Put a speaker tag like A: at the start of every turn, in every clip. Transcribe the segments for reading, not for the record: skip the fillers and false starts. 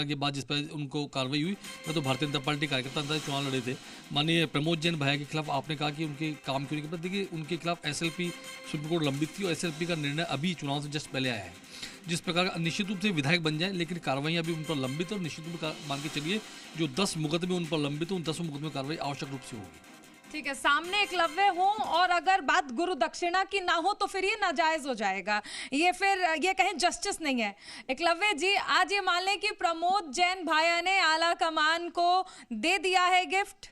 A: के बाद जिस पर उनको कार्रवाई हुई, मैं तो भारतीय जनता पार्टी कार्यकर्ता अंदर चुनाव लड़े थे। माननीय प्रमोद जैन भैया के खिलाफ आपने कहा कि उनके काम क्यों नहीं, देखिए उनके खिलाफ एसएलपी सुप्रीम कोर्ट लंबित थी और एसएलपी का निर्णय अभी चुनाव से जस्ट पहले आया है। जिस प्रकार का निश्चित रूप से विधायक बन जाए, लेकिन कार्रवाई अभी उन पर लंबित है और निश्चित रूप से मान के चलिए जो 10 मुकदमे उन पर लंबित है, उन 10 मुकदमे कार्रवाई आवश्यक रूप से होगी।
B: ठीक है, सामने एकलव्य हो और अगर बात गुरु दक्षिणा की ना हो तो फिर ये नाजायज हो जाएगा, ये फिर ये कहें जस्टिस नहीं है। एकलव्य जी, आज ये मान लें कि प्रमोद जैन भाया ने आला कमान को दे दिया है गिफ्ट,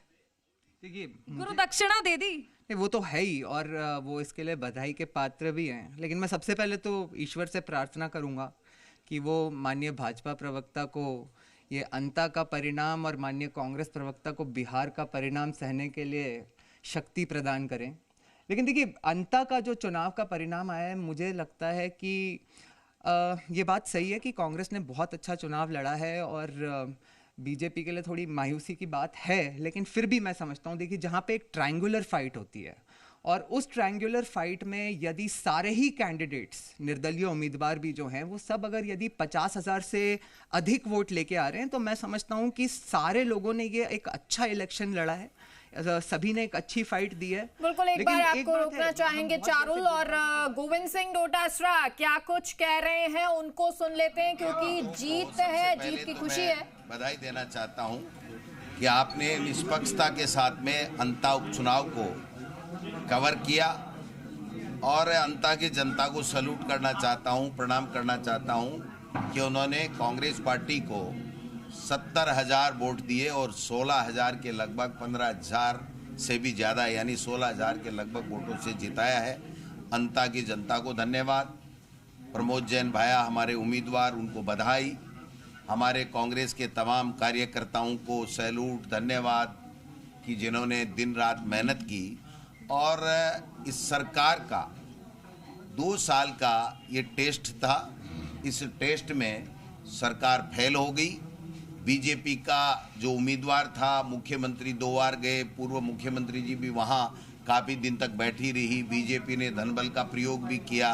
C: देखिए
B: गुरु दक्षिणा दे दी,
C: वो तो है ही और वो इसके लिए बधाई के पात्र भी हैं। लेकिन मैं सबसे पहले तो ईश्वर से प्रार्थना करूंगा कि वो माननीय भाजपा प्रवक्ता को ये अंता का परिणाम और माननीय कांग्रेस प्रवक्ता को बिहार का परिणाम सहने के लिए शक्ति प्रदान करें। लेकिन देखिए, अंता का जो चुनाव का परिणाम आया है, मुझे लगता है कि ये बात सही है कि कांग्रेस ने बहुत अच्छा चुनाव लड़ा है और बीजेपी के लिए थोड़ी मायूसी की बात है। लेकिन फिर भी मैं समझता हूँ, देखिए जहाँ पे एक ट्रायंगुलर फाइट होती है और उस ट्रायंगुलर फाइट में यदि सारे ही कैंडिडेट्स, निर्दलीय उम्मीदवार भी जो हैं, वो सब अगर यदि 50,000 से अधिक वोट लेके आ रहे हैं, तो मैं समझता हूं कि सारे लोगों ने ये एक अच्छा इलेक्शन लड़ा है, सभी ने एक अच्छी फाइट दी है।
B: बिल्कुल, एक बार आपको रोकना चाहेंगे चारुल और गोविंद सिंह डोटासरा क्या कुछ कह रहे हैं, उनको सुन लेते हैं, क्योंकि जीत है, जीत की खुशी है।
D: बधाई देना चाहता हूं कि आपने निष्पक्षता के साथ में अंता उपचुनाव को कवर किया और अंता की जनता को सैल्यूट करना चाहता हूं, प्रणाम करना चाहता हूं कि उन्होंने कांग्रेस पार्टी को 70,000 वोट दिए और 16,000 के लगभग 15,000 से भी ज़्यादा यानी 16,000 के लगभग वोटों से जिताया है। अंता की जनता को धन्यवाद। प्रमोद जैन भाया हमारे उम्मीदवार, उनको बधाई। हमारे कांग्रेस के तमाम कार्यकर्ताओं को सैल्यूट, धन्यवाद कि जिन्होंने दिन रात मेहनत की और इस सरकार का 2 साल का ये टेस्ट था। इस टेस्ट में सरकार फेल हो गई। बीजेपी का जो उम्मीदवार था, मुख्यमंत्री 2 बार गए, पूर्व मुख्यमंत्री जी भी वहाँ काफ़ी दिन तक बैठी रही। बीजेपी ने धनबल का प्रयोग भी किया,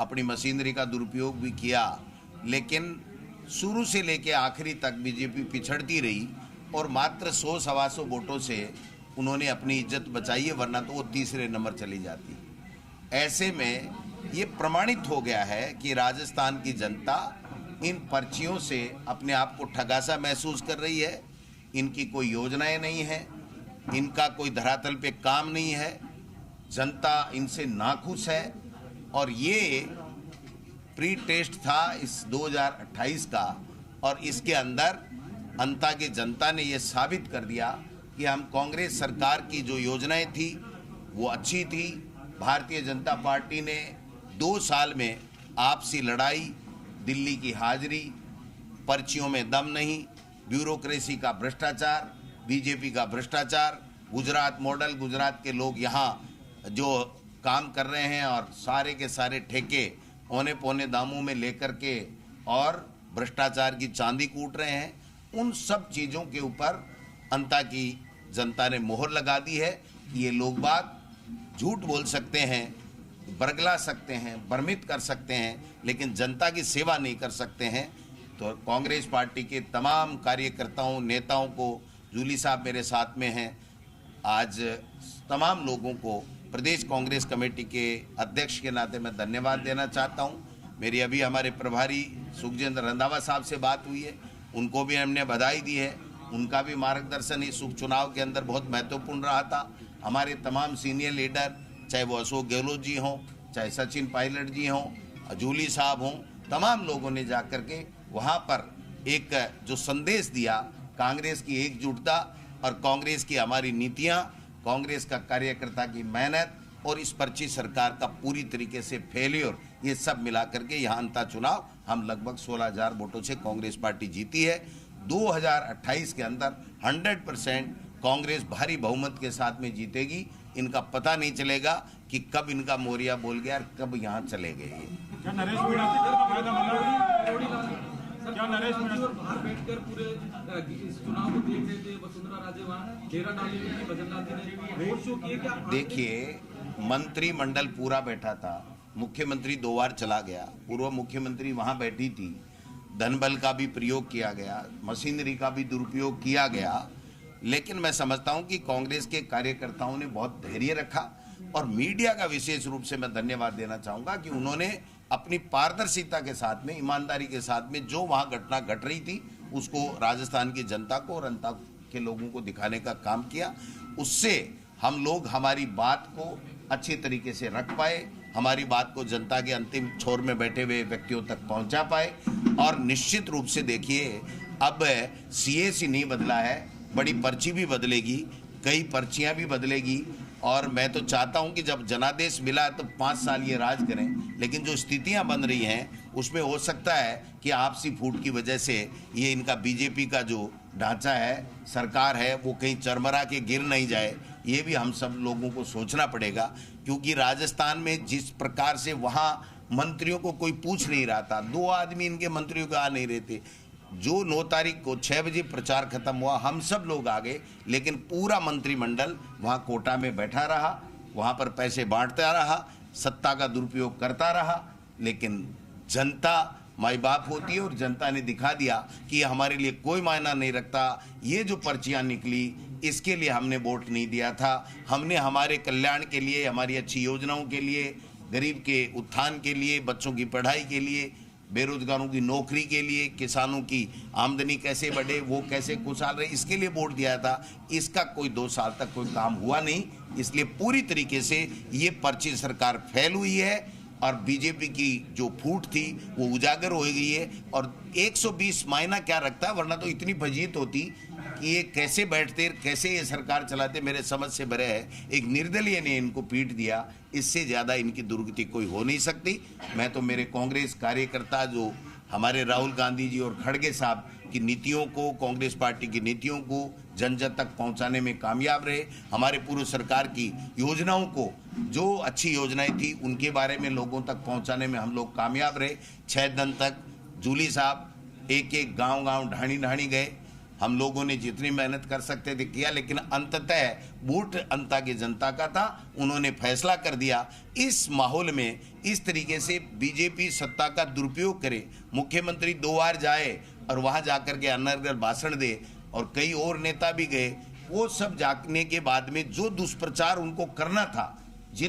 D: अपनी मशीनरी का दुरुपयोग भी किया, लेकिन शुरू से लेकर आखिरी तक बीजेपी पिछड़ती रही और मात्र 100-125 वोटों से उन्होंने अपनी इज्जत बचाई है, वरना तो वो तीसरे नंबर चली जाती। ऐसे में ये प्रमाणित हो गया है कि राजस्थान की जनता इन पर्चियों से अपने आप को ठगासा महसूस कर रही है। इनकी कोई योजनाएं नहीं है, इनका कोई धरातल पे काम नहीं है, जनता इनसे नाखुश है। और ये प्री टेस्ट था इस 2028 का और इसके अंदर अंता की जनता ने ये साबित कर दिया कि हम कांग्रेस सरकार की जो योजनाएं थी वो अच्छी थी। भारतीय जनता पार्टी ने 2 साल में आपसी लड़ाई, दिल्ली की हाजिरी, पर्चियों में दम नहीं, ब्यूरोक्रेसी का भ्रष्टाचार, बीजेपी का भ्रष्टाचार, गुजरात मॉडल, गुजरात के लोग यहाँ जो काम कर रहे हैं और सारे के सारे ठेके औने पौने दामों में लेकर के और भ्रष्टाचार की चांदी कूट रहे हैं, उन सब चीज़ों के ऊपर अंता की जनता ने मोहर लगा दी है कि ये लोग बाग झूठ बोल सकते हैं, बरगला सकते हैं, भ्रमित कर सकते हैं, लेकिन जनता की सेवा नहीं कर सकते हैं। तो कांग्रेस पार्टी के तमाम कार्यकर्ताओं, नेताओं को, जूली साहब मेरे साथ में हैं, आज तमाम लोगों को प्रदेश कांग्रेस कमेटी के अध्यक्ष के नाते मैं धन्यवाद देना चाहता हूं। मेरी अभी हमारे प्रभारी सुखजिंदर रंधावा साहब से बात हुई है, उनको भी हमने बधाई दी है। उनका भी मार्गदर्शन इस उपचुनाव के अंदर बहुत महत्वपूर्ण रहा था। हमारे तमाम सीनियर लीडर, चाहे वो अशोक गहलोत जी हों, चाहे सचिन पायलट जी हों, जूली साहब हों, तमाम लोगों ने जाकर के वहाँ पर एक जो संदेश दिया, कांग्रेस की एकजुटता और कांग्रेस की हमारी नीतियाँ, कांग्रेस का कार्यकर्ता की मेहनत और इस पर्ची सरकार का पूरी तरीके से फेल्योर, ये सब मिला करके यहाँ अंता चुनाव हम लगभग 16,000 वोटों से कांग्रेस पार्टी जीती है। 2028 के अंदर 100% कांग्रेस भारी बहुमत के साथ में जीतेगी। इनका पता नहीं चलेगा कि कब इनका मोरिया बोल गया और कब यहाँ चले गए।
E: क्या नरेश मीणा का फायदा मिला? क्या नरेश मीणा बाहर बैठकर पूरे इस चुनाव को देख रहे थे? वसुंधरा राजे वहाँ डेरा डाली हुई थी, भजनलाल जी ने रोड शो किए। क्या
D: देखिए, मंत्रिमंडल पूरा बैठा था, मुख्यमंत्री 2 बार चला गया, पूर्व मुख्यमंत्री वहाँ बैठी थी, धन बल का भी प्रयोग किया गया, मशीनरी का भी दुरुपयोग किया गया, लेकिन मैं समझता हूं कि कांग्रेस के कार्यकर्ताओं ने बहुत धैर्य रखा और मीडिया का विशेष रूप से मैं धन्यवाद देना चाहूंगा कि उन्होंने अपनी पारदर्शिता के साथ में, ईमानदारी के साथ में जो वहां घटना घट रही थी उसको राजस्थान की जनता को और अंता के लोगों को दिखाने का काम किया। उससे हम लोग हमारी बात को अच्छे तरीके से रख पाए, हमारी बात को जनता के अंतिम छोर में बैठे हुए व्यक्तियों तक पहुंचा पाए। और निश्चित रूप से देखिए, अब CAC नहीं बदला है, बड़ी पर्ची भी बदलेगी, कई पर्चियां भी बदलेगी। और मैं तो चाहता हूं कि जब जनादेश मिला तो 5 साल ये राज करें, लेकिन जो स्थितियां बन रही हैं उसमें हो सकता है कि आपसी फूट की वजह से ये इनका बीजेपी का जो ढांचा है, सरकार है, वो कहीं चरमरा के गिर नहीं जाए। ये भी हम सब लोगों को सोचना पड़ेगा, क्योंकि राजस्थान में जिस प्रकार से वहाँ मंत्रियों को कोई पूछ नहीं रहा था, 2 आदमी इनके मंत्रियों को आ नहीं रहे थे। जो 9 तारीख को 6 बजे प्रचार खत्म हुआ, हम सब लोग आ गए, लेकिन पूरा मंत्रिमंडल वहाँ कोटा में बैठा रहा, वहाँ पर पैसे बांटता रहा, सत्ता का दुरुपयोग करता रहा। लेकिन जनता माई बाप होती है और जनता ने दिखा दिया कि हमारे लिए कोई मायना नहीं रखता। ये जो पर्चियाँ निकली इसके लिए हमने वोट नहीं दिया था, हमने हमारे कल्याण के लिए, हमारी अच्छी योजनाओं के लिए, गरीब के उत्थान के लिए, बच्चों की पढ़ाई के लिए, बेरोजगारों की नौकरी के लिए, किसानों की आमदनी कैसे बढ़े, वो कैसे खुशहाल रहे, इसके लिए वोट दिया था। इसका कोई 2 साल तक कोई काम हुआ नहीं, इसलिए पूरी तरीके से ये पर्ची सरकार फैल हुई है और बीजेपी की जो फूट थी वो उजागर हो गई है। और 120 मायना क्या रखता, वरना तो इतनी फजीयत होती कि ये कैसे बैठते, कैसे ये सरकार चलाते, मेरे समझ से बरे है। एक निर्दलीय ने इनको पीट दिया, इससे ज़्यादा इनकी दुर्गति कोई हो नहीं सकती। मैं तो मेरे कांग्रेस कार्यकर्ता जो हमारे राहुल गांधी जी और खड़गे साहब की नीतियों को, कांग्रेस पार्टी की नीतियों को जन जन तक पहुंचाने में कामयाब रहे, हमारे पूर्व सरकार की योजनाओं को, जो अच्छी योजनाएं थी उनके बारे में लोगों तक पहुंचाने में हम लोग कामयाब रहे। 6 दिन तक जूली साहब एक गांव ढाणी ढाणी गए, हम लोगों ने जितनी मेहनत कर सकते थे किया, लेकिन अंततः वोट अंता की जनता का था, उन्होंने फैसला कर दिया। इस माहौल में इस तरीके से बीजेपी सत्ता का दुरुपयोग करे, मुख्यमंत्री 2 बार जाए और वहां जाकर के अनर्गल भाषण दे, और कई और नेता भी गए, वो सब जाने के बाद में जो दुष्प्रचार उनको करना था